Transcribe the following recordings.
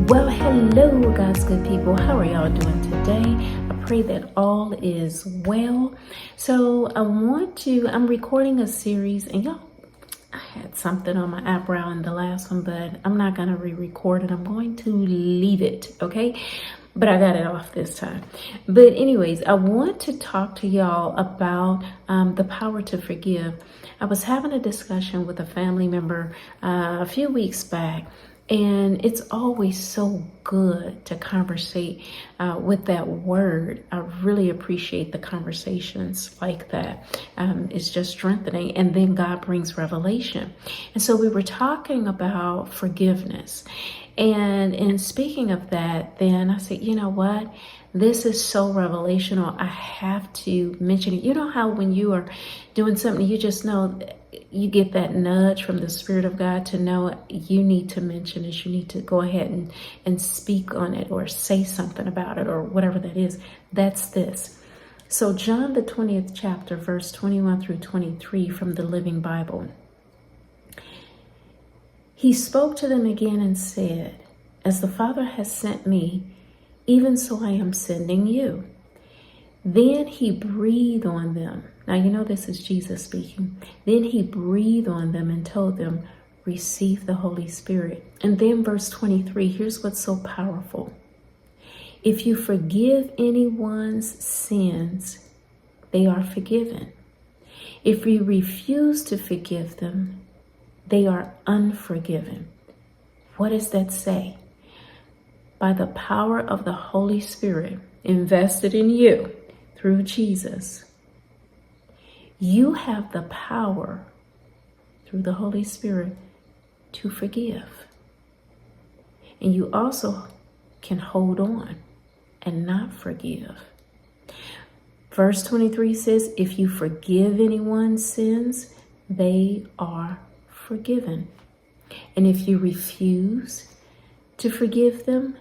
Well, hello, God's good people. How are y'all doing today? I pray that all is well. So I'm recording a series, and y'all, I had something on my eyebrow in the last one, but I'm not going to re-record it. I'm going to leave it, okay? But I got it off this time. But anyways, I want to talk to y'all about the power to forgive. I was having a discussion with a family member a few weeks back, and it's always so good to conversate with that word. I really appreciate the conversations like that. It's just strengthening. And then God brings revelation. And so we were talking about forgiveness. And in speaking of that, then I said, you know what? This is so revelational. I have to mention it. You know how when you are doing something, you just know, you get that nudge from the Spirit of God to know you need to mention this. You need to go ahead and speak on it or say something about it or whatever that is. That's this. So John, the 20th chapter, verse 21 through 23 from the Living Bible. He spoke to them again and said, "As the Father has sent me, even so I am sending you." Then he breathed on them. Now, you know this is Jesus speaking. Then he breathed on them and told them, "Receive the Holy Spirit." And then verse 23, here's what's so powerful. "If you forgive anyone's sins, they are forgiven. If you refuse to forgive them, they are unforgiven." What does that say? By the power of the Holy Spirit invested in you through Jesus, you have the power through the Holy Spirit to forgive. And you also can hold on and not forgive. Verse 23 says, if you forgive anyone's sins, they are forgiven. And if you refuse to forgive them,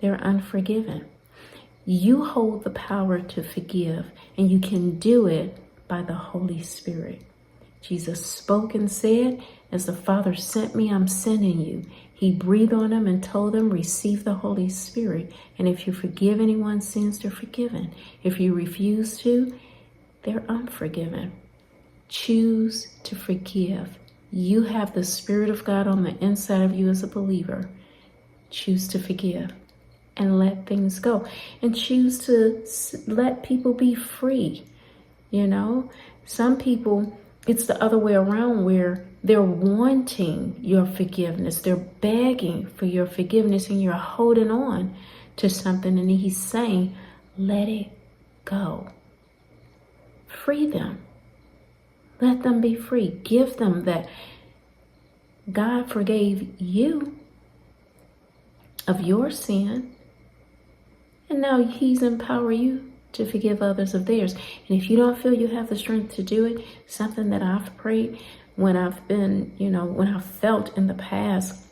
they're unforgiven. You hold the power to forgive, and you can do it by the Holy Spirit. Jesus spoke and said, "As the Father sent me, I'm sending you." He breathed on them and told them, "Receive the Holy Spirit." And if you forgive anyone's sins, they're forgiven. If you refuse to, they're unforgiven. Choose to forgive. You have the Spirit of God on the inside of you as a believer. Choose to forgive and let things go, and choose to let people be free. You know, some people, it's the other way around, where they're wanting your forgiveness. They're begging for your forgiveness, and you're holding on to something. And he's saying, let it go. Free them. Let them be free. Give them that God forgave you of your sin, and now he's empowered you to forgive others of theirs. And if you don't feel you have the strength to do it, something that I've prayed when I've been, when I've felt in the past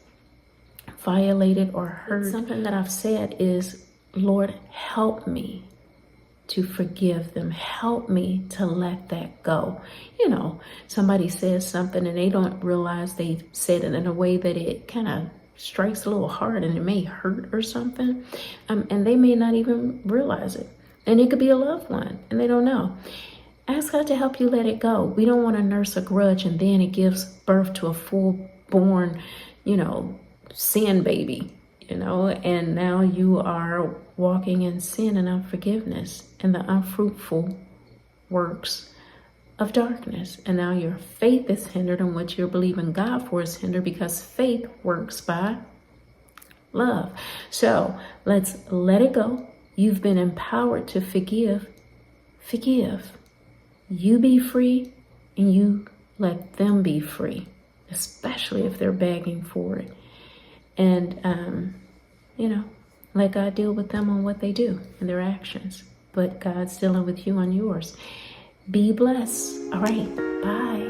violated or hurt, something that I've said is, Lord, help me to forgive them. Help me to let that go. Somebody says something and they don't realize they said it in a way that it kind of strikes a little hard, and it may hurt or something. And they may not even realize it. And it could be a loved one, and they don't know. Ask God to help you let it go. We don't want to nurse a grudge, and then it gives birth to a full-born, sin baby, and now you are walking in sin and unforgiveness and the unfruitful works of darkness. And now your faith is hindered, and what you're believing God for is hindered, because faith works by love. So let's let it go. You've been empowered to forgive. Forgive. You be free, and you let them be free, especially if they're begging for it. And, let God deal with them on what they do and their actions. But God's dealing with you on yours. Be blessed. All right. Bye.